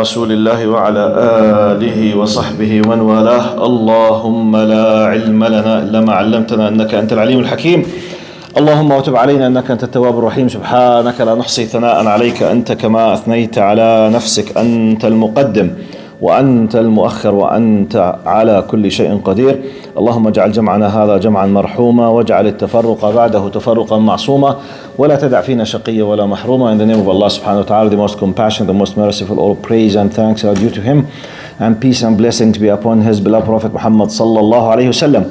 رسول الله وعلى آله وصحبه ومن والاه. اللهم لا علم لنا إلا ما علمتنا إنك أنت العليم الحكيم. اللهم وتب علينا إنك أنت التواب الرحيم. سبحانك لا نحصي ثناء عليك أنت كما أثنيت على نفسك. أنت المقدم وأنت المؤخر وأنت على كل شيء قدير. اللهم اجعل جمعنا هذا جمعا مرحوما واجعل التفرق بعده تفرقا معصوما ولا تدع فينا شقيا ولا محروما. In the name of Allah subhanahu wa ta'ala, the most compassionate, the most merciful, all praise and thanks are due to him, and peace and blessings be upon his beloved Prophet Muhammad sallallahu alayhi wasallam.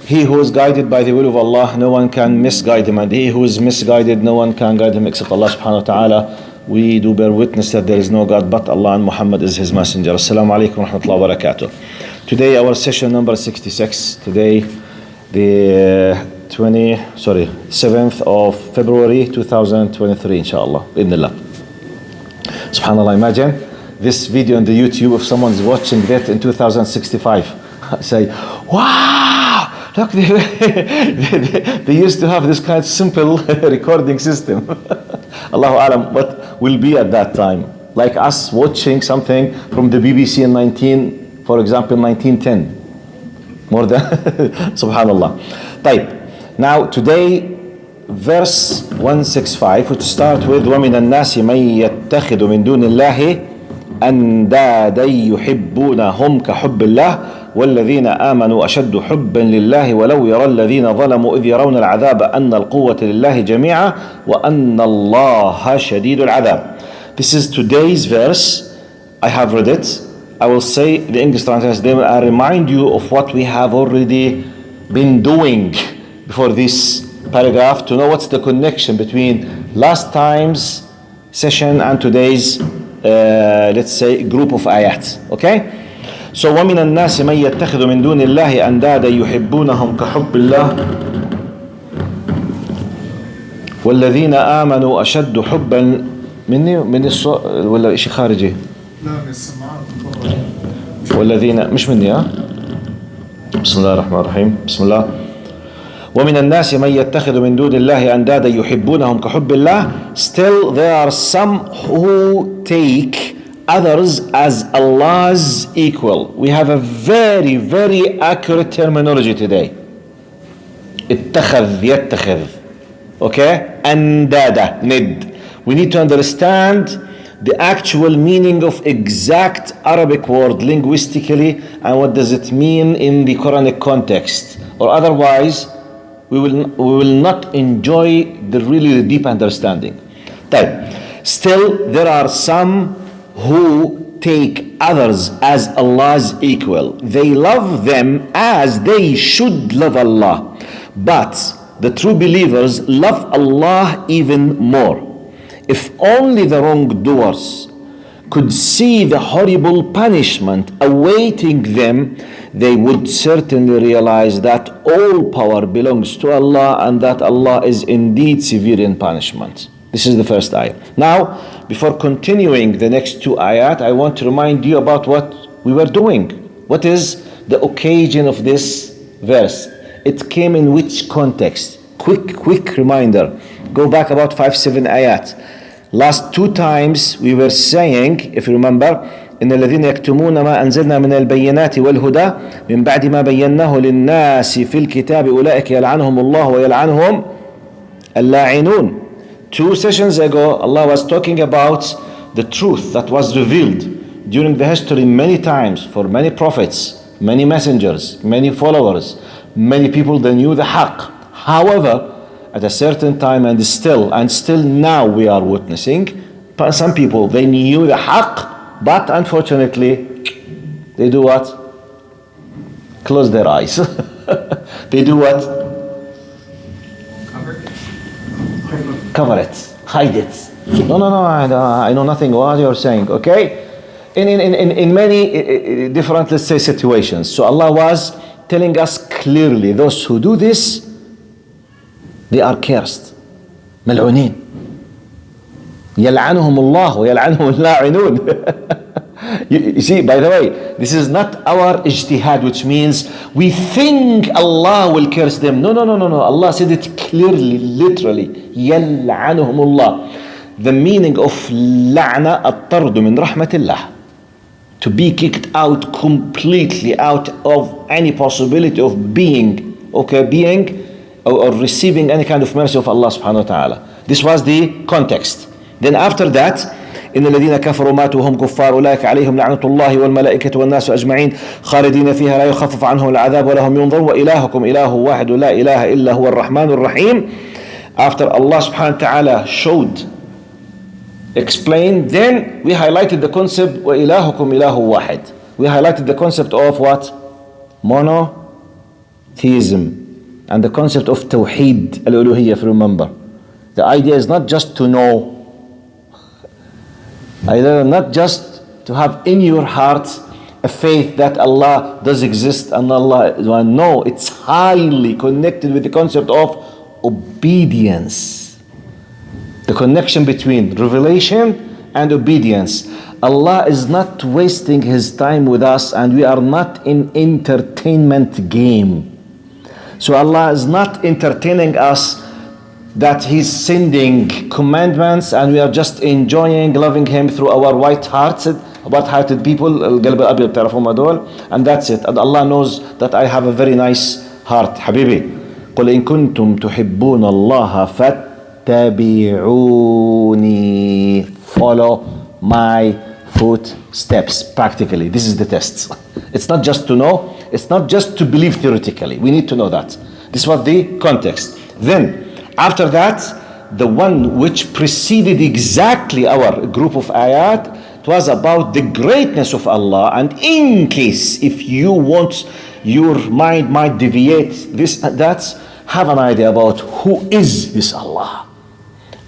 He who is guided by the will of Allah, no one can misguide him, and he who is misguided, no one can guide him except Allah subhanahu wa ta'ala. We do bear witness that there is no God but Allah and Muhammad is his messenger. Assalamu alaikum wa rahmatullahi wa barakatuh. Today our session number 66. Today the 7th of February 2023 inshallah. Ibnillah. Subhanallah, imagine this video on the YouTube if someone's watching that in 2065. Say, wow, look, they used to have this kind of simple recording system. Allahu Alam, what will be at that time? Like us watching something from the BBC in 1910. More than, subhanallah. Type. Now today, verse 165, which start with وَمِنَ النَّاسِ مَنْ يَتَّخِذُ مِنْ دُونِ اللَّهِ أَنْدَادًا يُحِبُّونَهُمْ كَحُبِّ اللَّهِ والذين آمنوا أشد حبا لله ولو يرى الذين ظلموا إذ يرون العذاب أن القوة لله جميعا وأن الله شديد العذاب. This is today's verse. I have read it. I will say the English translation. I remind you of what we have already been doing before this paragraph to know what's the connection between last time's session and today's let's say group of ayat. Okay? So وَمِنَ النَّاسِ مَنْ يَتَّخِذُ مِنْ دُونِ اللَّهِ أَنْدَادًا يُحِبُّونَهُمْ كَحُبِّ اللَّهِ وَالَّذِينَ آمَنُوا أَشَدُّ حُبًّا من الصوت ولا شيء خارجي؟ لا من السماعات. والذين مش مني بسم الله الرحمن الرحيم. بسم الله. وَمِنَ النَّاسِ مَنْ يَتَّخِذُ مِنْ دُونِ اللَّهِ أَنْدَادًا يُحِبُّونَهُمْ كَحُبِّ اللَّهِ. Still there are some who take others as Allah's equal. We have a very, very accurate terminology today. اتخذ يتخذ. Okay? أندانا ند. We need to understand the actual meaning of exact Arabic word linguistically and what does it mean in the Quranic context. Or otherwise, we will not enjoy the really deep understanding. Still, there are some who take others as Allah's equal. They love them as they should love Allah. But the true believers love Allah even more. If only the wrongdoers could see the horrible punishment awaiting them, they would certainly realize that all power belongs to Allah and that Allah is indeed severe in punishment. This is the first ayah. Now, before continuing the next two ayat, I want to remind you about what we were doing. What is the occasion of this verse? It came in which context? Quick reminder. Go back about 5-7 ayat. Last two times we were saying, if you remember, إن الذين يكتمون ما أنزلنا من البينات والهدى من بعد ما بيناه للناس في الكتاب أولئك يلعنهم الله ويلعنهم اللاعنون. 2 sessions ago, Allah was talking about the truth that was revealed during the history many times for many prophets, many messengers, many followers, many people that knew the haqq. However, at a certain time and still now we are witnessing, some people, they knew the haqq, but unfortunately, they do what? Close their eyes. They do what? Cover it, hide it. No, I know nothing what you're saying, okay? In many different, let's say, situations. So Allah was telling us clearly, those who do this, they are cursed. ملعونين. يلعنهم الله ويلعنهم اللاعنون. You see, by the way, this is not our ijtihad, which means we think Allah will curse them. No. Allah said it clearly, literally. يلعنهم الله. The meaning of لعنة الطرد من رحمة الله. to be kicked out completely out of any possibility of being or receiving any kind of mercy of Allah subhanahu wa ta'ala. This was the context. Then after that, إن الذين كفروا ماتوا وهم كفار أولئك عليهم لعنة الله والملائكة والناس أجمعين خالدين فيها لا يخفف عنهم العذاب ولهم ينظرون وإلهكم إله واحد لا إله إلا هو الرحمن الرحيم. After Allah subhanahu wa ta'ala explained, then we highlighted the concept وإلهكم إله واحد. We highlighted the concept of what? Monotheism and the concept of Tawheed al-Uluhiyyah, if you remember. The idea is not just to know, either not just to have in your heart a faith that Allah does exist and Allah is one. No, it's highly connected with the concept of obedience. The connection between revelation and obedience. Allah is not wasting His time with us, and we are not in entertainment game. So Allah is not entertaining us that He's sending commandments and we are just enjoying loving Him through our white-hearted people, and that's it. And Allah knows that I have a very nice heart. Habibi, قل إن كنتم تحبون الله فاتبعوني. Follow my footsteps. Practically, this is the test. It's not just to know, it's not just to believe theoretically. We need to know that. This was the context. Then after that, the one which preceded exactly our group of ayat, it was about the greatness of Allah. And in case if you want, your mind might deviate, this and that, have an idea about who is this Allah.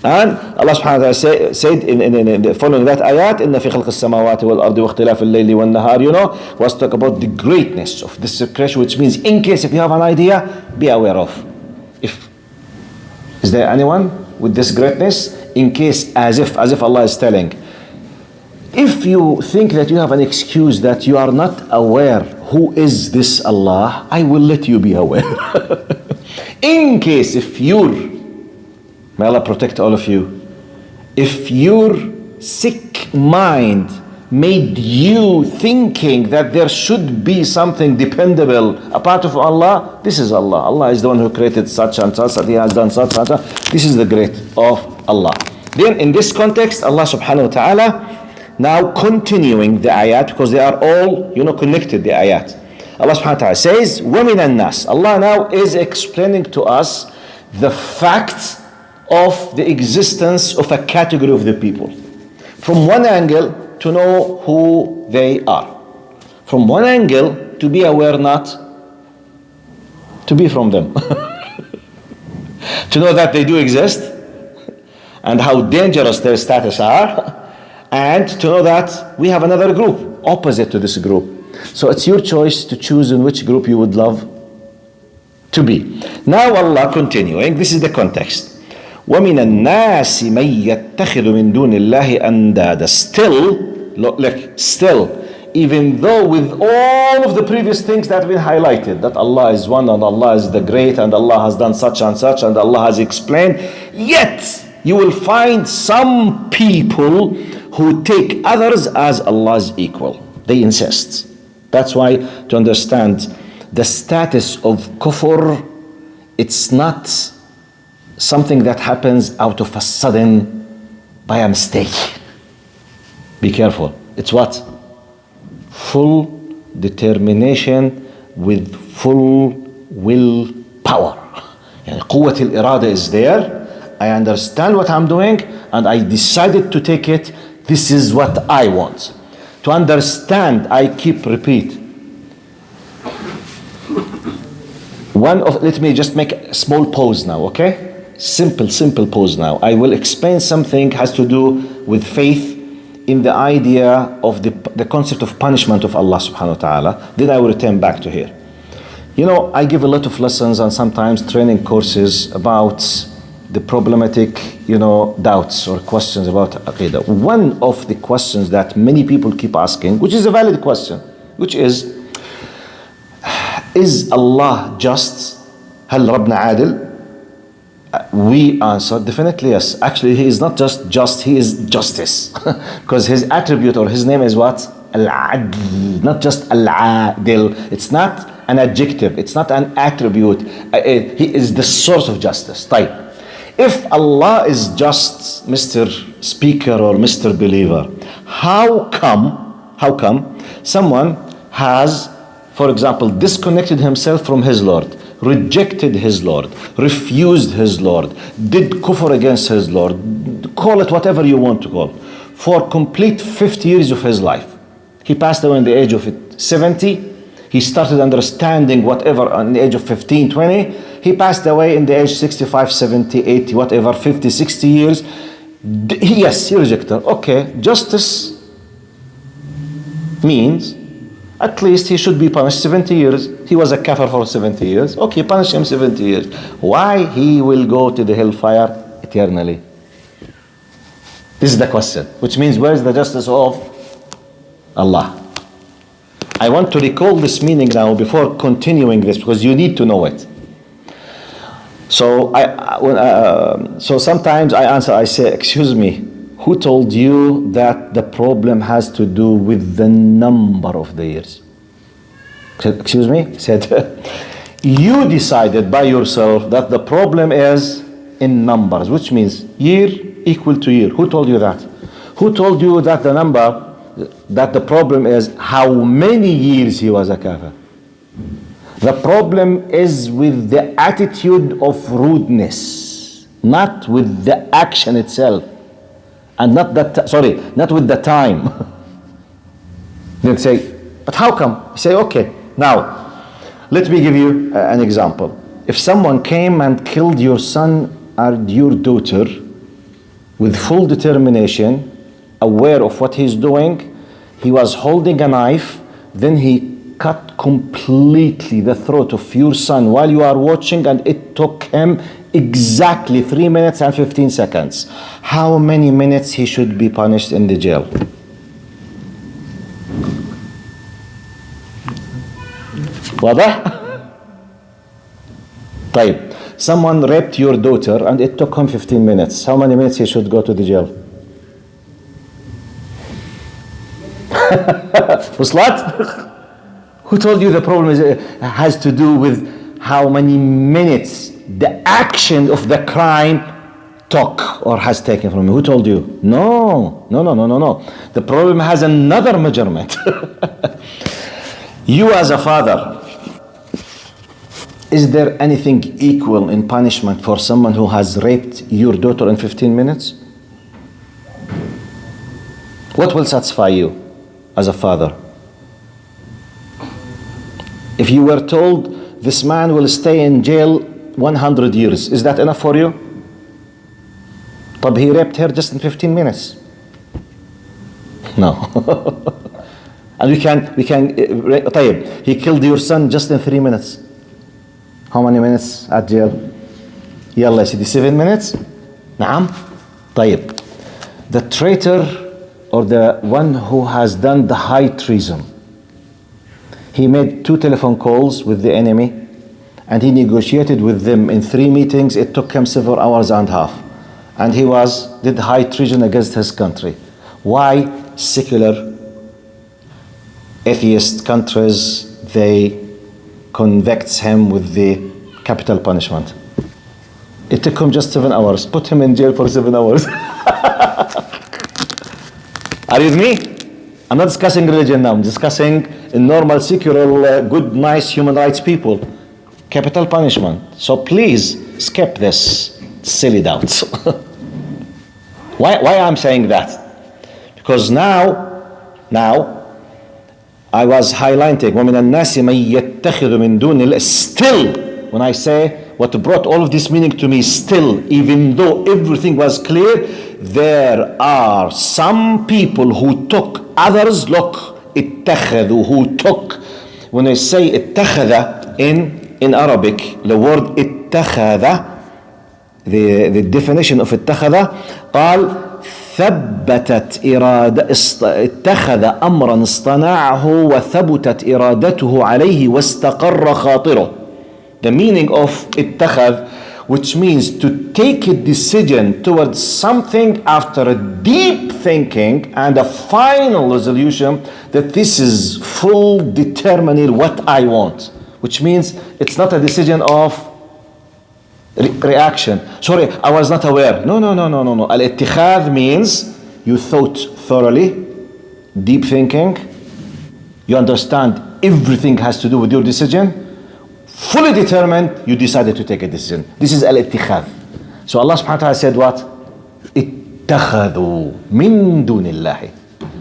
And Allah subhanahu wa ta'ala said in following that ayat, إِنَّ فِي خَلْقِ السَّمَاوَاتِ وَالْأَرْضِ وَاخْتِلَافِ اللَّيْلِ وَالنَّهَارِ, was talk about the greatness of this creation, which means in case if you have an idea, be aware of. Is there anyone with this greatness? In case, as if Allah is telling, if you think that you have an excuse that you are not aware who is this Allah, I will let you be aware. In case if may Allah protect all of you, if your sick mind made you thinking that there should be something dependable apart from Allah, this is Allah. Allah is the one who created such and such, and He has done such and such. This is the great of Allah. Then in this context, Allah subhanahu wa ta'ala now continuing the ayat, because they are all connected, the ayat. Allah subhanahu wa ta'ala says, وَمِنَ النَّاسِ. Allah now is explaining to us the fact of the existence of a category of the people. From one angle, to know who they are. From one angle, to be aware not to be from them. To know that they do exist and how dangerous their status are, and to know that we have another group opposite to this group. So it's your choice to choose in which group you would love to be. Now Allah continuing, this is the context. وَمِنَ النَّاسِ مَن يَتَّخِذُ مِن دُونِ اللَّهِ أَندَادًا. Still, even though with all of the previous things that have been highlighted, that Allah is one and Allah is the great and Allah has done such and such and Allah has explained, yet you will find some people who take others as Allah's equal. They insist. That's why, to understand the status of kufr, it's not something that happens out of a sudden by a mistake. Be careful. It's what? Full determination with full willpower. قوة الإرادة is there. I understand what I'm doing and I decided to take it. This is what I want. To understand, I keep repeat. Let me just make a small pause now, okay? Simple pause now. I will explain something has to do with faith in the idea of the concept of punishment of Allah subhanahu wa ta'ala. Then I will return back to here. I give a lot of lessons and sometimes training courses about the problematic, doubts or questions about Aqidah. One of the questions that many people keep asking, which is a valid question, which is Allah just? هل ربنا عادل? We answer definitely yes. Actually, He is not just, He is justice. Because His attribute or His name is what? al-adl, not just al-adil. It's not an adjective, it's not an attribute. He is the source of justice. طيب. If Allah is just Mr. Speaker or Mr. Believer, how come someone has, for example, disconnected himself from his Lord, rejected his Lord, refused his Lord, did kufr against his Lord, call it whatever you want to call, for complete 50 years of his life. He passed away at the age of 70. He started understanding whatever on the age of 15, 20. He passed away in the age 65, 70, 80, whatever, 50, 60 years. Yes, he rejected. Okay, justice means at least he should be punished 70 years. He was a kafir for 70 years. Okay, punish him 70 years. Why he will go to the hellfire eternally? This is the question. Which means, where is the justice of Allah? I want to recall this meaning now before continuing this, because you need to know it. So so sometimes I answer, I say, excuse me, who told you that the problem has to do with the number of the years? Excuse me? Said, you decided by yourself that the problem is in numbers, which means year equal to year. Who told you that? Who told you that the number, that the problem is how many years he was a kafir? The problem is with the attitude of rudeness, not with the action itself, and not with the time. Then say, but how come? You say, okay, now let me give you an example. If someone came and killed your son or your daughter with full determination, aware of what he's doing, he was holding a knife, then he cut completely the throat of your son while you are watching, and it took him exactly 3 minutes and 15 seconds. How many minutes he should be punished in the jail? واضح؟ طيب, someone raped your daughter and it took him 15 minutes. How many minutes he should go to the jail? وصلت? Who told you the problem has to do with how many minutes the action of the crime took or has taken from you? Who told you? No. The problem has another measurement. You as a father, is there anything equal in punishment for someone who has raped your daughter in 15 minutes? What will satisfy you as a father? If you were told this man will stay in jail 100 years, is that enough for you? But he raped her just in 15 minutes. No. And we can طيب, he killed your son just in 3 minutes. How many minutes at jail? يلا يا سيدي 7 minutes. نعم. طيب, the traitor or the one who has done the high treason, he made 2 telephone calls with the enemy and he negotiated with them in 3 meetings. It took him several hours and a half, and he did high treason against his country. Why secular atheist countries, they convict him with the capital punishment? It took him just 7 hours. Put him in jail for 7 hours. Are you with me? I'm not discussing religion now. I'm discussing normal, secular, good, nice human rights people. Capital punishment. So please skip this silly doubts. Why I'm saying that? Because now I was highlighting وَمِنَ النَّاسِ مَن يَتَّخِذُ مِن دُونِ اللَّهِ. Still, when I say what brought all of this meaning to me, still, even though everything was clear, there are some people who took others. Look, اتخذوا, who took. When I say اتخذ in Arabic, the word اتخذ, the definition of اتخذ, قال ثبتت إرادة اتخذ أمرا اصطنعه وثبتت إرادته عليه واستقر خاطره. The meaning of اتخذ, which means to take a decision towards something after a deep thinking and a final resolution that this is full determining what I want, which means it's not a decision of reaction. Sorry, I was not aware. No. Al-ittikhadh means you thought thoroughly, deep thinking, you understand everything has to do with your decision, fully determined, you decided to take a decision. This is al-ittikhadh. So Allah subhanahu wa ta'ala said what? Ittakhadhu min dunillahi.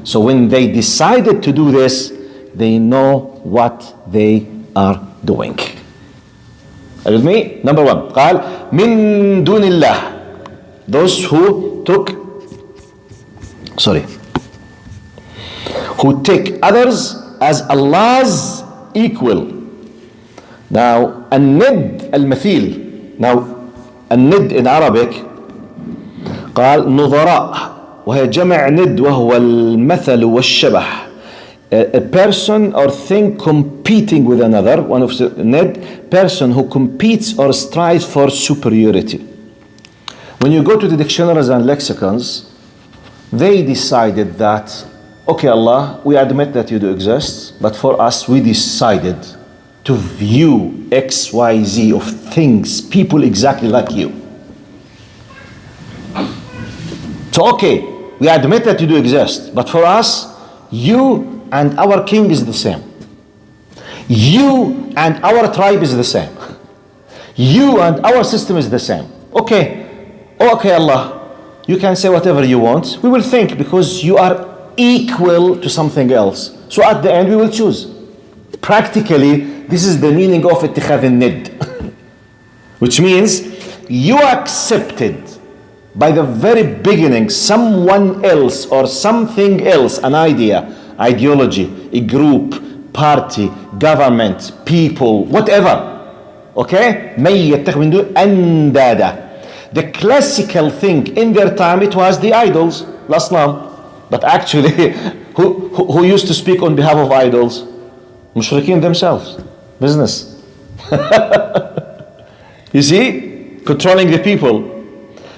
So when they decided to do this, they know what they are doing. Are you with me? Number one, قال min dunillah. Those who take others as Allah's equal. Now, الند المثيل. Now, الند in Arabic قال نظراء وهي جمع ند وهو المثل والشبه. A person or thing competing with another, one of the ند, person who competes or strives for superiority. When you go to the dictionaries and lexicons, they decided that, okay, Allah, we admit that you do exist, but for us, we decided to view X, Y, Z of things, people exactly like you. So, okay, we admit that you do exist, but for us, you and our king is the same. You and our tribe is the same. You and our system is the same. Okay, Allah, you can say whatever you want. We will think because you are equal to something else. So at the end, we will choose. Practically, this is the meaning of اتخاذ الند, which means you accepted by the very beginning someone else or something else, an idea, ideology, a group, party, government, people, whatever. Okay? من يتخذ من دون أندانا. The classical thing in their time, it was the idols, الأصنام. But actually, who used to speak on behalf of idols? Mushrikeen themselves. Business. You see? Controlling the people.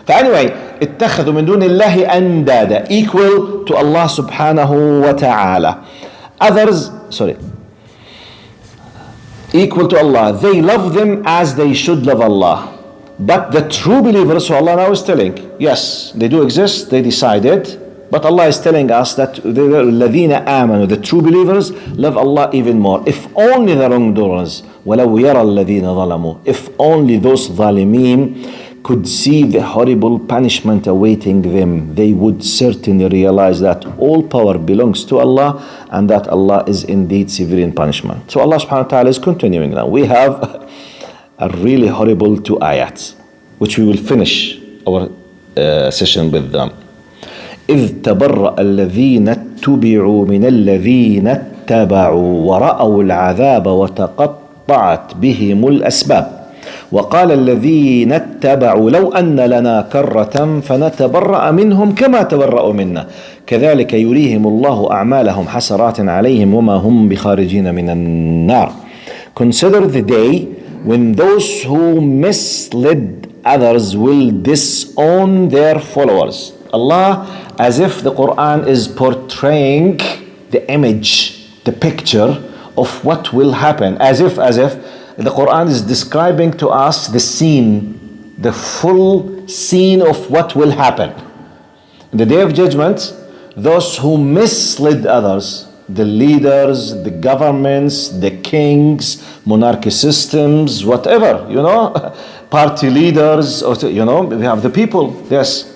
But anyway, اتخذوا من دون الله أندادا, equal to Allah subhanahu wa ta'ala. Others, equal to Allah. They love them as they should love Allah. But the true believers, so Allah now is telling, yes, they do exist, they decided, but Allah is telling us that الذين آمنوا, the true believers, love Allah even more. If only the wrongdoers, ولو يرى الذين ظلموا, if only those ظالمين could see the horrible punishment awaiting them, they would certainly realize that all power belongs to Allah and that Allah is indeed severe in punishment. So Allah subhanahu wa ta'ala is continuing now. We have a really horrible 2 ayats, which we will finish our session with them. إذ تبرأ الذين اتبعوا من الذين اتبعوا ورأوا العذاب وتقطعت بهم الأسباب وقال الذين اتبعوا لو أن لنا كرة فنتبرأ منهم كما تبرأوا منا كذلك يريهم الله أعمالهم حسرات عليهم وما هم بخارجين من النار. Consider the day when those who misled others will disown their followers. Allah, as if the Quran is portraying the image, the picture of what will happen, as if the Quran is describing to us the scene, the full scene of what will happen. In the day of judgment, those who misled others, the leaders, the governments, the kings, monarchy systems, whatever, party leaders, or, we have the people, yes.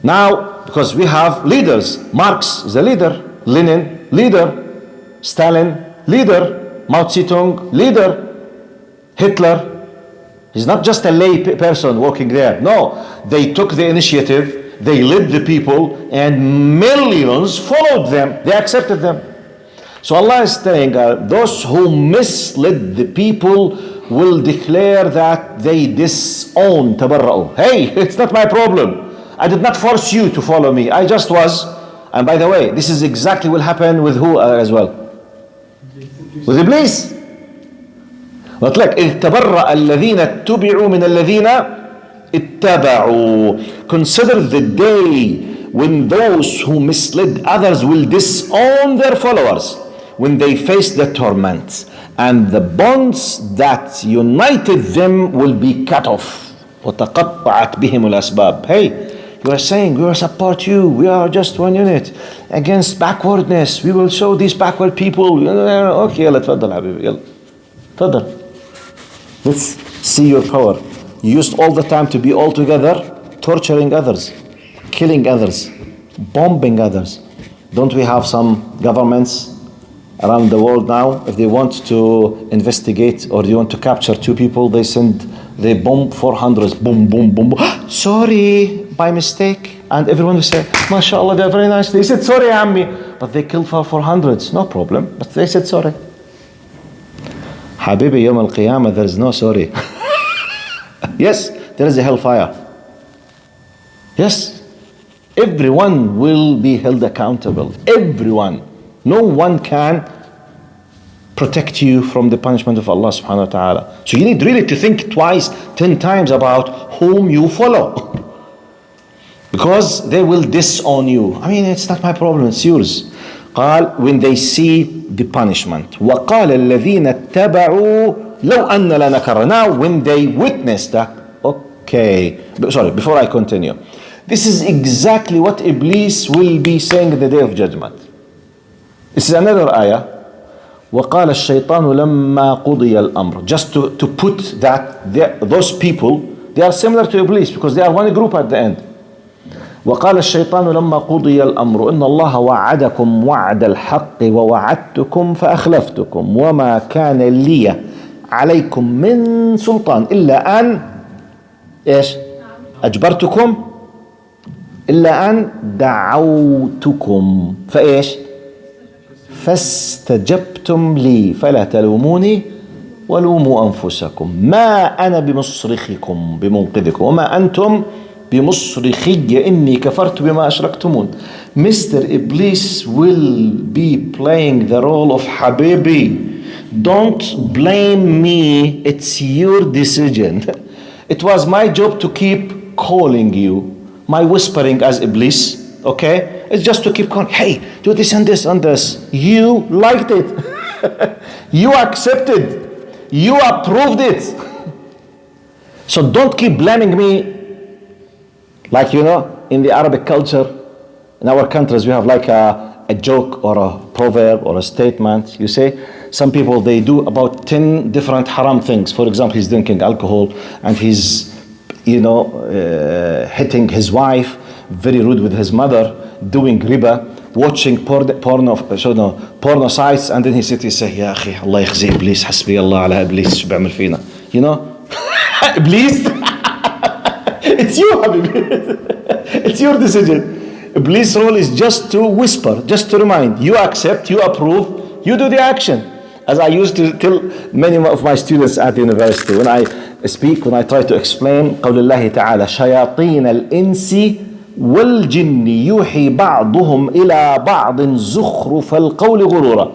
Now, because we have leaders, Marx is a leader, Lenin, leader, Stalin, leader, Mao Zedong, leader, Hitler. He's not just a lay person walking there. No, they took the initiative, they led the people, and millions followed them. They accepted them. So Allah is saying, those who misled the people will declare that they disown tabarra'u. Hey, it's not my problem. I did not force you to follow me. I just was. And by the way, this is exactly what will happen with who as well? With Iblis. But like إذ تبرأ الذين اتبعوا من الذين اتبعوا. Consider the day when those who misled others will disown their followers, when they face the torment, and the bonds that united them will be cut off. وتقطعت بهم الأسباب. Hey, you are saying we will support you, we are just one unit against backwardness, we will show these backward people. Okay, يلا تفضل حبيبي, يلا تفضل. Let's see your power. You used all the time to be all together, torturing others, killing others, bombing others. Don't we have some governments around the world now? If they want to investigate or they want to capture two people, they bomb 400, boom, boom, boom, boom. Sorry, by mistake. And everyone will say, MashaAllah, they're very nice. They said sorry, Ammi. But they killed for 400s, no problem. But they said sorry. Habibi, Yawm al-Qiyamah, there is no sorry. Yes, there is a hellfire. Yes, everyone will be held accountable. Everyone. No one can protect you from the punishment of Allah subhanahu wa ta'ala. So you need really to think twice, 10 times about whom you follow. Because they will disown you. I mean, it's not my problem, it's yours. قال, when they see the punishment. وقال الذين اتبعوا لو أن لنا كرة. Now when they witness that, okay, sorry, before I continue. This is exactly what Iblis will be saying in the day of judgment. This is another ayah. وقال الشيطان لما قضي الأمر. Just to put that those people, they are similar to Iblis because they are one group at the end. وقال الشيطان لما قضي الأمر إن الله وعدكم وعد الحق ووعدتكم فأخلفتكم وما كان لي عليكم من سلطان إلا أن إيش أجبرتكم إلا أن دعوتكم فإيش فاستجبتم لي فلا تلوموني ولوموا أنفسكم ما أنا بمصرخكم بمنقذكم وما أنتم بمصرخي إني كفرت بما أشركتمون. Mr. Iblis will be playing the role of Habibi. Don't blame me, it's your decision. It was my job to keep calling you. My whispering as Iblis, okay? It's just to keep calling, hey, do this and this and this. You liked it. You accepted. You approved it. So don't keep blaming me. Like, you know, in the Arabic culture, in our countries, we have like a joke or a proverb or a statement. You say, some people, they do about 10 different haram things. For example, he's drinking alcohol and he's, you know, hitting his wife, very rude with his mother, doing riba, watching porno sites, and then he sits and say, Ya akhi, Allah yakhzi Iblis, hasbi Allah ala Iblis, shu bi'amil fina. You know, Iblis, it's you, Habibi. It's your decision. Iblis' role is just to whisper, just to remind. You accept, you approve, you do the action. As I used to tell many of my students at the university, when I speak, when I try to explain, قول الله تعالى شياطين الإنس والجن يوحي بعضهم إلى بعض زخرف القول غرورا.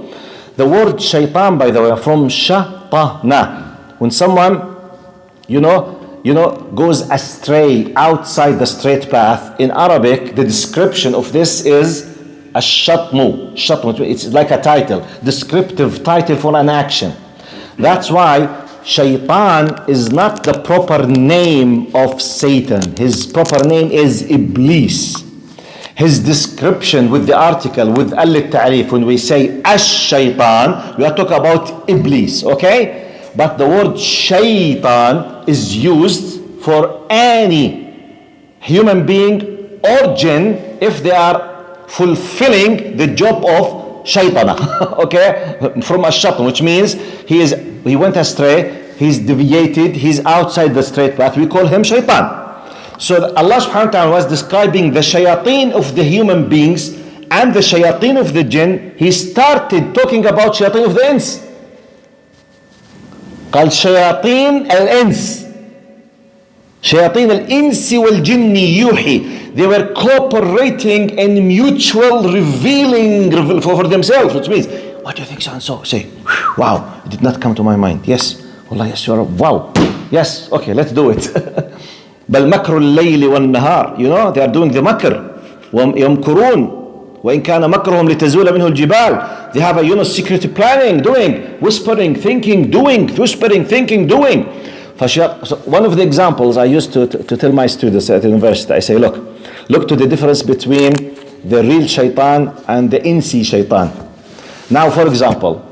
The word shaitan, by the way, from shatana. When someone, you know, goes astray outside the straight path, in Arabic, the description of this is الشطم. It's like a title, descriptive title for an action. That's why Shaitan is not the proper name of Satan. His proper name is Iblis. His description with the article, with al-ta'rif, when we say ash-shaytan, we are talking about Iblis, okay? But the word shaitan is used for any human being or jinn if they are fulfilling the job of shaitana, okay? From ash-shatan, which means he went astray, he's deviated, he's outside the straight path. We call him shaitan. So Allah subhanahu wa ta'ala was describing the shayateen of the human beings and the shayateen of the jinn. He started talking about shayateen of the ins. قال شياطين الإنس شياطين الإنس والجن يوحي. They were cooperating in mutual revealing for themselves, which means, what do you think so and so? Say, wow, it did not come to my mind. Yes, والله yes, you're wow, yes, okay, let's do it. بل مكر الليل والنهار, you know, they are doing the مكر ويمكرون وإن كان مكرهم لتزول منه الجبال. They have a, you know, security planning, doing, whispering, thinking, doing, whispering, thinking, doing. So one of the examples I used to tell my students at the university, I say, look to the difference between the real shaitan and the insi shaitan. Now, for example,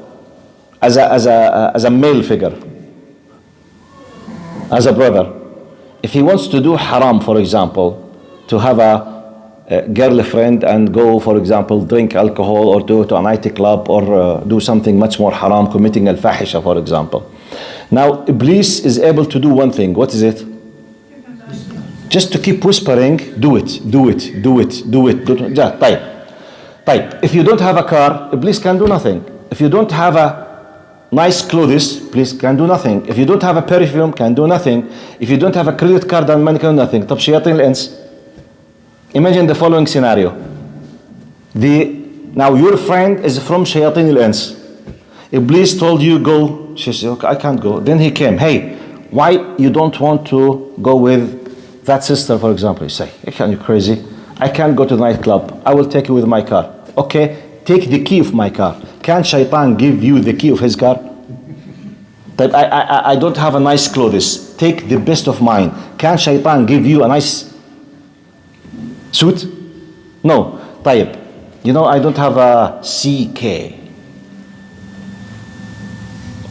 as a male figure, as a brother, if he wants to do haram, for example, to have a girlfriend and go, for example, drink alcohol or go to a nightclub or do something much more haram, committing al-fahisha, for example. Now, Iblis is able to do one thing. What is it? Just to keep whispering, do it, do it, do it, do it. Do it. Yeah, type. If you don't have a car, Iblis can do nothing. If you don't have a nice clothes, Iblis can do nothing. If you don't have a perfume, can do nothing. If you don't have a credit card and money, can do nothing. طب شياطين الإنس. Imagine the following scenario. Now your friend is from شياطين الإنس. Iblis told you go. She said, okay, I can't go. Then he came. Hey, why you don't want to go with that sister, for example? You say, are you crazy? I can't go to the nightclub. I will take you with my car. Okay, take the key of my car. Can Shaitan give you the key of his car? But I don't have a nice clothes. Take the best of mine. Can Shaitan give you a nice suit? No. طيب. You know, I don't have a CK.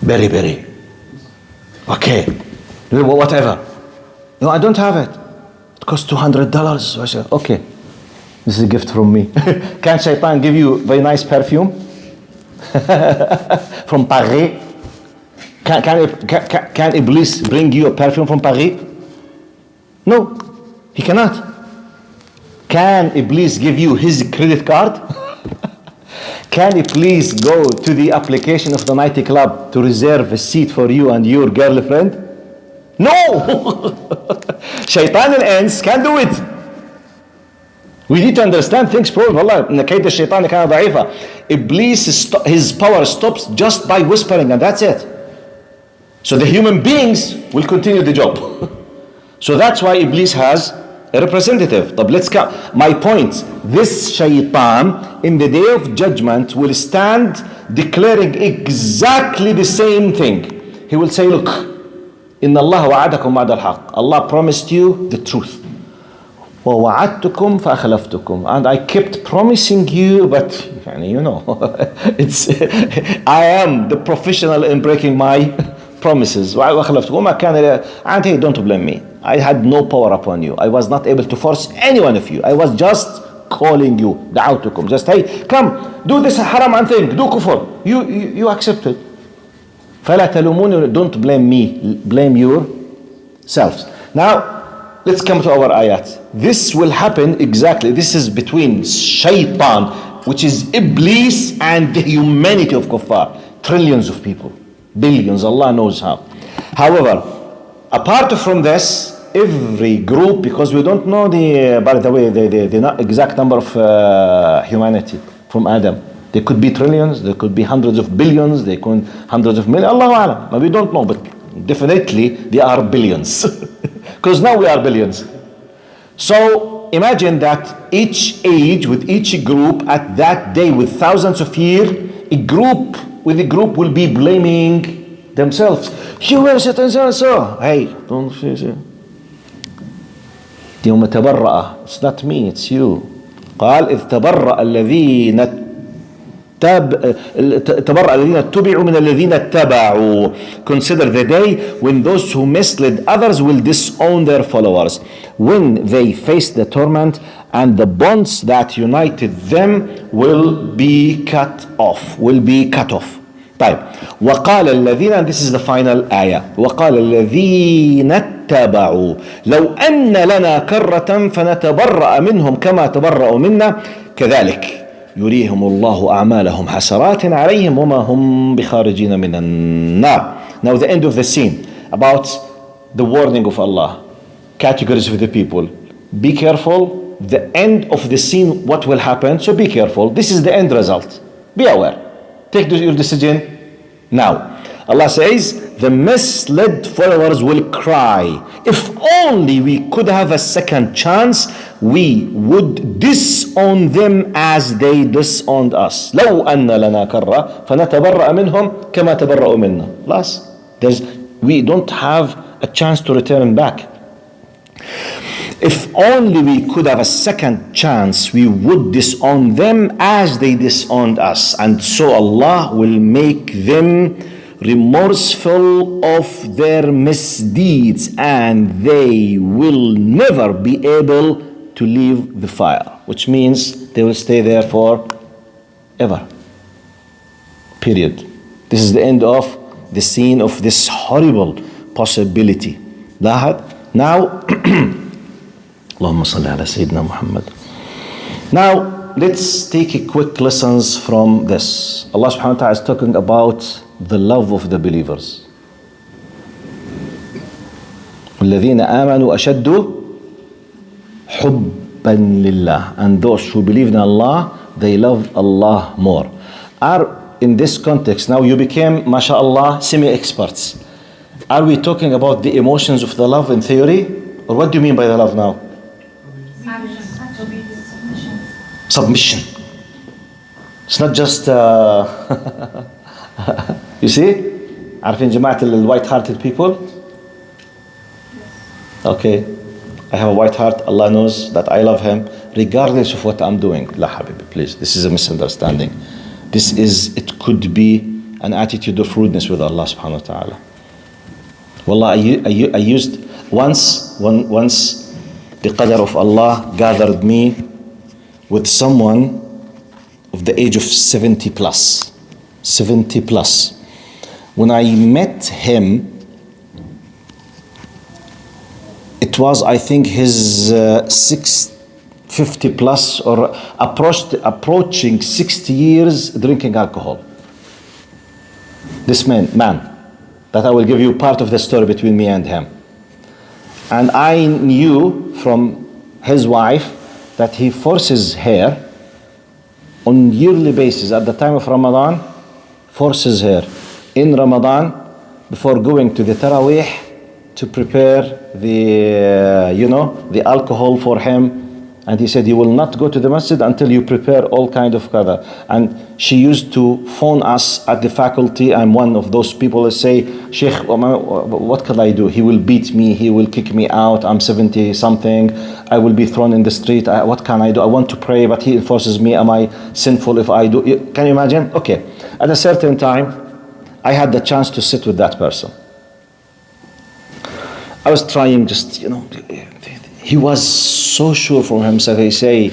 Very. Okay. Whatever. No, I don't have it. It costs $200. I said, okay. This is a gift from me. Can Shaitan give you very nice perfume? From Paris? Can Iblis bring you a perfume from Paris? No, he cannot. Can Iblis give you his credit card? Can you please go to the application of the nightclub to reserve a seat for you and your girlfriend? No! Shaitan al-Ins can't do it. We need to understand things properly. والله إن كيد الشيطان كان ضعيفا. Iblis, his power stops just by whispering, and that's it. So the human beings will continue the job. So that's why Iblis has a representative. طب let's come. My point, this shaitan in the day of judgment will stand declaring exactly the same thing. He will say, look, إن الله وعدكم وعد الحق. Allah promised you the truth. ووعدتكم فأخلفتكم. And I kept promising you, but you know, I am the professional in breaking my promises. وأخلفتكم. And hey, don't blame me. I had no power upon you. I was not able to force any one of you. I was just calling you. دعوتكم. Just hey, come, do this haram and thing. Do kufr. You accepted. فلا تلوموني. Don't blame me. Blame yourselves. Now, let's come to our ayat. This will happen exactly. This is between shaitan, which is Iblis, and the humanity of kuffar. Trillions of people. Billions. Allah knows how. However, apart from this, every group, because we don't know by the way, the exact number of humanity from Adam. They could be trillions, they could be hundreds of billions, they could hundreds of millions. Allahu Alam. We don't know, but definitely they are billions. Because now we are billions. So imagine that each age with each group at that day with thousands of years, a group will be blaming themselves. You were so. Hey, don't say so. يوم تبرأ. It's not me, it's you. قال إذ تبرأ الذين تبرأ الذين اتبعوا من الذين اتبعوا. Consider the day when those who misled others will disown their followers, when they face the torment and the bonds that united them will be cut off. طيب. وقال الذين, and this is the final ayah, وقال الذين اتبعوا لو أن لنا كرة فنتبرأ منهم كما تبرأوا منا كذلك يريهم الله أعمالهم حسرات عليهم وما هم بخارجين من النار. Now the end of the scene about the warning of Allah, categories of the people. Be careful. The end of the scene, what will happen? So be careful. This is the end result. Be aware. Take your decision now. Allah says the misled followers will cry, if only we could have a second chance, we would disown them as they disowned us. لو أن لنا كرة فنتبرأ منهم كما تبرأوا منا. Plus, we don't have a chance to return back. If only we could have a second chance, we would disown them as they disowned us. And so Allah will make them remorseful of their misdeeds, and they will never be able to leave the fire. Which means they will stay there forever. Period. This is the end of the scene of this horrible possibility. Now, اللهم صل على سيدنا محمد. Now, let's take a quick lessons from this. Allah subhanahu wa ta'ala is talking about the love of the believers. الذين آمنوا أشد حبا لله. And those who believe in Allah, they love Allah more. In this context, now you became, mashallah, semi-experts. Are we talking about the emotions of the love in theory? Or what do you mean by the love now? Submission. It's not just you see, عارفين جماعة white-hearted people? Okay, I have a white heart. Allah knows that I love him regardless of what I'm doing. La habibi, please, this is a misunderstanding. It could be an attitude of rudeness with Allah subhanahu wa ta'ala. Wallah, I used once the qadr of Allah gathered me with someone of the age of 70 plus. 70 plus. When I met him, it was, I think, his 50 plus or approaching 60 years drinking alcohol. This man, that I will give you part of the story between me and him. And I knew from his wife that he forces her on yearly basis at the time of Ramadan, forces her in Ramadan before going to the Taraweeh to prepare the alcohol for him. And he said, you will not go to the masjid until you prepare all kind of qadar. And she used to phone us at the faculty. I'm one of those people that say, Sheikh, what can I do? He will beat me. He will kick me out. I'm 70 something. I will be thrown in the street. What can I do? I want to pray, but he enforces me. Am I sinful if I do? Can you imagine? Okay. At a certain time, I had the chance to sit with that person. I was trying he was so sure from himself. He say,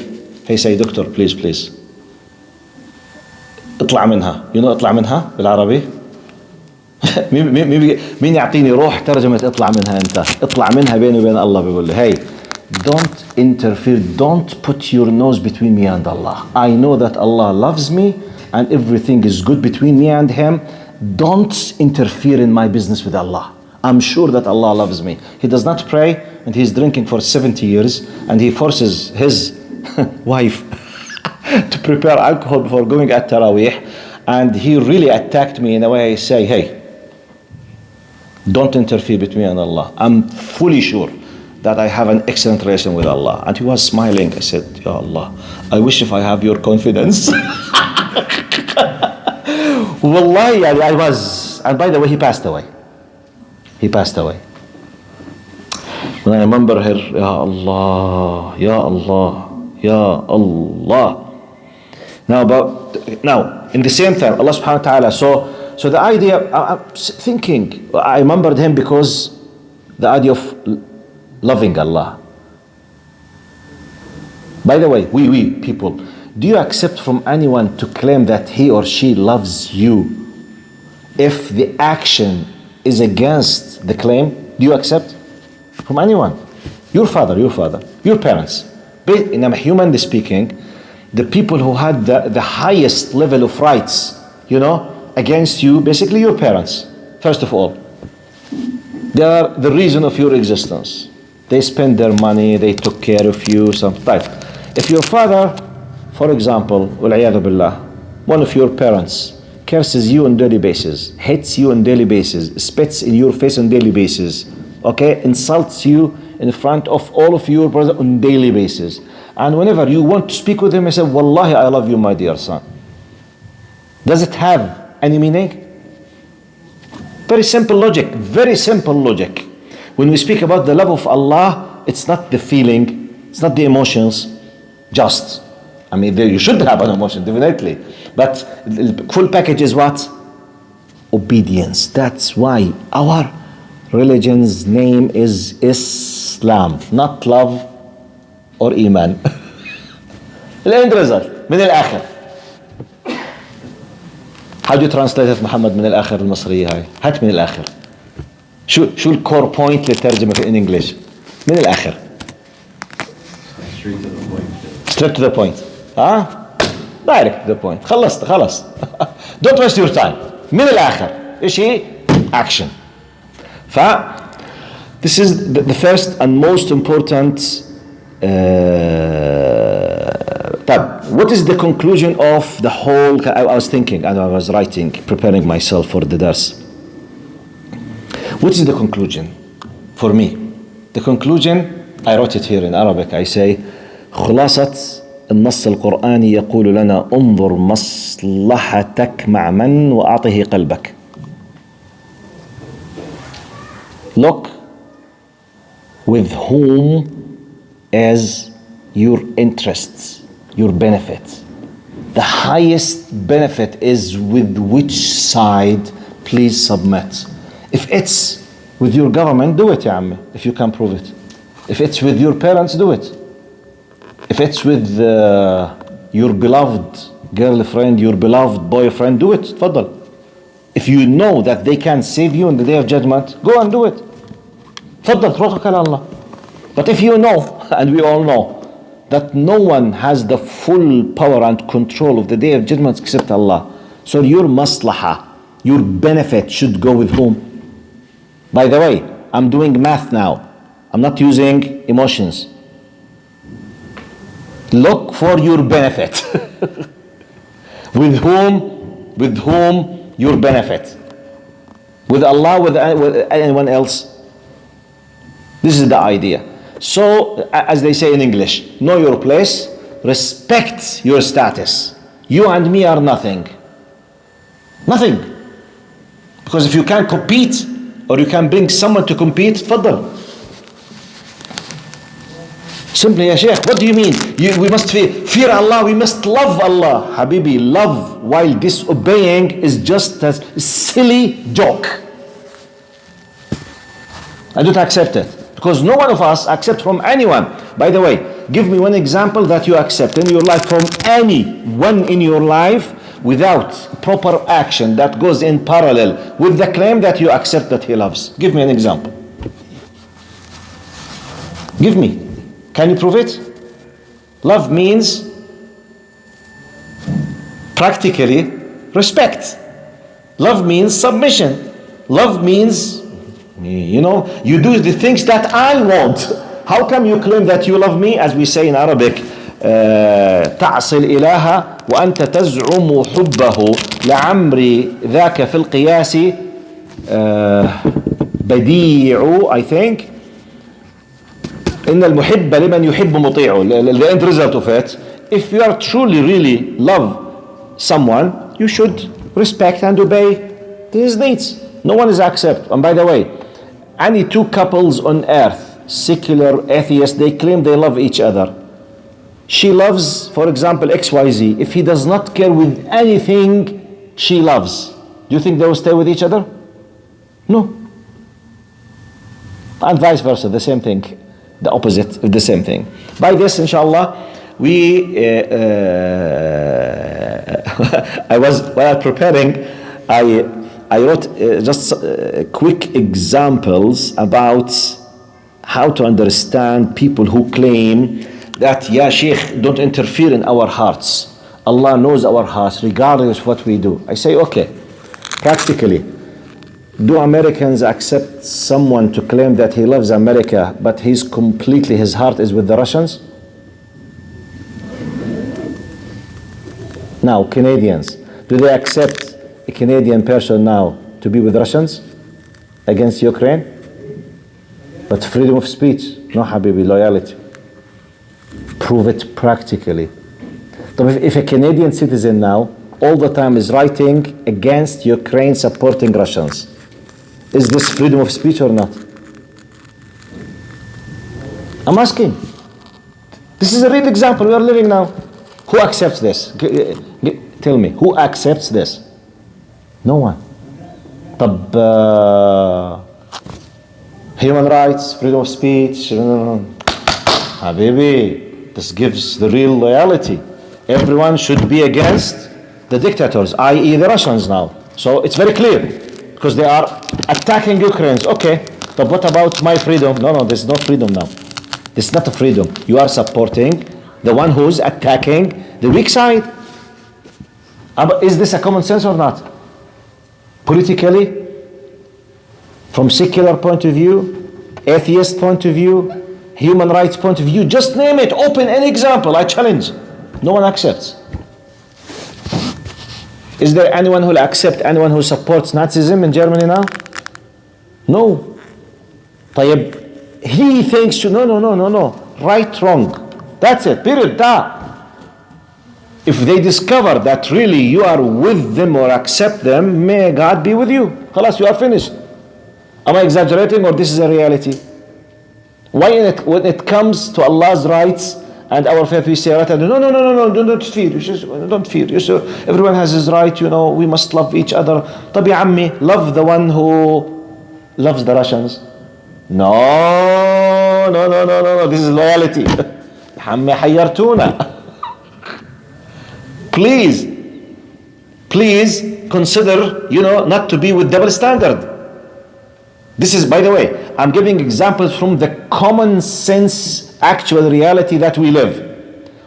doctor, please. اطلع منها. You know اطلع منها بالعربي؟ مين يعطيني روح ترجمة اطلع منها أنت؟ اطلع منها بيني وبين الله. بيقول لي, hey, don't interfere. Don't put your nose between me and Allah. I know that Allah loves me and everything is good between me and him. Don't interfere in my business with Allah. I'm sure that Allah loves me. He does not pray and he's drinking for 70 years and he forces his wife to prepare alcohol before going at Taraweeh, and he really attacked me in a way. I say, hey, don't interfere between me and Allah. I'm fully sure that I have an excellent relation with Allah. And he was smiling. I said, Ya Allah, I wish if I have your confidence. Wallahi, I was. And by the way, he passed away. When I remember her, Ya Allah, Ya Allah, Ya Allah. Now, in the same time, Allah subhanahu wa ta'ala, so the idea, I'm thinking, I remembered him because the idea of loving Allah. By the way, we people, do you accept from anyone to claim that he or she loves you if the action is against the claim? Do you accept from anyone? Your father, your parents. Humanly speaking, the people who had the highest level of rights, against you, basically your parents, first of all. They are the reason of your existence. They spend their money, they took care of you, right. If your father, for example, one of your parents curses you on daily basis, hates you on daily basis, spits in your face on daily basis, okay, insults you in front of all of your brothers on daily basis. And whenever you want to speak with him, you say, Wallahi, I love you, my dear son. Does it have any meaning? Very simple logic, very simple logic. When we speak about the love of Allah, it's not the feeling, it's not the emotions, just. I mean, you should have an emotion, definitely. But the full package is what? Obedience. That's why our religion's name is Islam, not love or Iman. The end result, من الآخر. How do you translate it, محمد, من الآخر المصرية هاي؟ هات من الآخر. شو الكور بوينت للترجمة in English؟ من الآخر. Straight to the point. Direct to the point. خلص. Don't waste your time. من الآخر. إيش هي؟ Action. This is the first and most important. What is the conclusion of the whole? I was thinking and I was writing, preparing myself for the dars. What is the conclusion for me? The conclusion, I wrote it here in Arabic. I say, خلاصة النص القرآني يقول لنا انظر مصلحتك مع من وأعطه قلبك. Look with whom is your interests, your benefit. The highest benefit is with which side, please submit. If it's with your government, do it, ya ammi, if you can prove it. If it's with your parents, do it. If it's with your beloved girlfriend, your beloved boyfriend, do it. تفضل. If you know that they can save you on the day of judgment, go and do it. تفضل توكل على الله. But if you know, and we all know, that no one has the full power and control of the day of judgment except Allah, so your maslaha, your benefit should go with whom? By the way, I'm doing math now. I'm not using emotions. Look for your benefit. With whom your benefit? With Allah, with anyone else? This is the idea. So, as they say in English, know your place, respect your status. You and me are nothing. Nothing. Because if you can't compete, or you can bring someone to compete, تفضل. Simply, ya Sheikh, what do you mean? We must fear Allah, we must love Allah. Habibi, love while disobeying is just a silly joke. I don't accept it. Because no one of us accept from anyone. By the way, give me one example that you accept in your life from anyone in your life without proper action that goes in parallel with the claim that you accept that he loves. Give me an example. Give me. Can you prove it? Love means practically respect. Love means submission. Love means, you do the things that I want. How come you claim that you love me? As we say in Arabic, تعصي الإله وأنت تزعم حبه لعمري ذاك في القياس بديع, I think. إن المحب لمن يحب مطيع. The end result of it, if you are truly really love someone, you should respect and obey his needs. No one is accept. And by the way, any two couples on earth, secular, atheist, they claim they love each other. She loves, for example, XYZ. If he does not care with anything she loves, do you think they will stay with each other? No. And vice versa, the same thing. The opposite of the same thing. By this, inshallah, while preparing, I wrote just quick examples about how to understand people who claim that, ya Sheikh, don't interfere in our hearts. Allah knows our hearts regardless of what we do. I say, okay, practically, do Americans accept someone to claim that he loves America, but his heart is with the Russians? Now, Canadians, do they accept a Canadian person now to be with Russians against Ukraine? But freedom of speech, no habibi, loyalty. Prove it practically. So if a Canadian citizen now all the time is writing against Ukraine supporting Russians, is this freedom of speech or not? I'm asking. This is a real example we are living now. Who accepts this? Tell me, who accepts this? No one. طب human rights, freedom of speech, habibi, this gives the real loyalty. Everyone should be against the dictators, i.e. the Russians now. So it's very clear, because they are attacking Ukrainians. Okay, but what about my freedom? No, there's no freedom now. This is not a freedom. You are supporting the one who's attacking the weak side. Is this a common sense or not? Politically, from secular point of view, atheist point of view, human rights point of view, just name it, open any example, I challenge. No one accepts. Is there anyone who will accept anyone who supports Nazism in Germany now? No. طيب, he thinks no. Right, wrong. That's it, period. Da. If they discover that really you are with them or accept them, may God be with you. خلاص, you are finished. Am I exaggerating or this is a reality? Why when it comes to Allah's rights and our faith, we say, no, don't fear. Don't fear. Everyone has his right, we must love each other. طب يا عمي, love the one who loves the Russians. No, this is loyalty. يا عمي حيرتونا. Please consider, not to be with double standard. This is, by the way, I'm giving examples from the common sense actual reality that we live.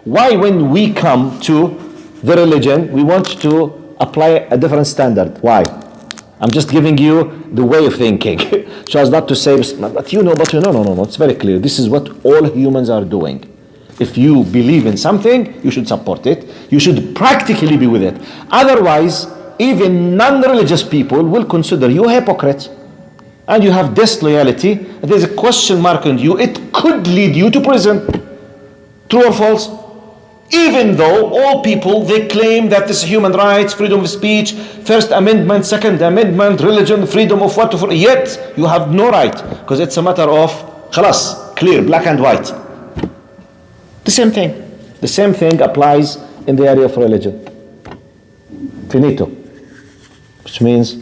Why when we come to the religion, we want to apply a different standard? Why? I'm just giving you the way of thinking. So as not to say, but no, it's very clear. This is what all humans are doing. If you believe in something, you should support it. You should practically be with it. Otherwise, even non-religious people will consider you a hypocrite. And you have disloyalty, there's a question mark on you, it could lead you to prison. True or false? Even though all people, they claim that this is human rights, freedom of speech, First Amendment, Second Amendment, religion, freedom of what, yet you have no right, because it's a matter of, khalas, clear, black and white. The same thing applies in the area of religion. Finito. Which means,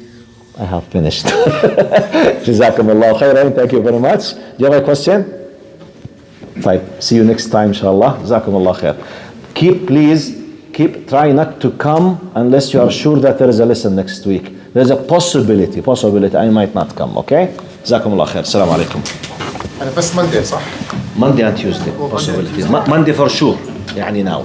I have finished. جزاكم الله خيرا. Thank you very much. Do you have a question? Fine. See you next time, inshallah. جزاكم الله خير. Try not to come unless you are sure that there is a lesson next week. There is a possibility I might not come. Okay? جزاكم الله خير. السلام عليكم. أنا بس Monday صح؟ Monday and Tuesday. Possibilities. Monday for sure. يعني now.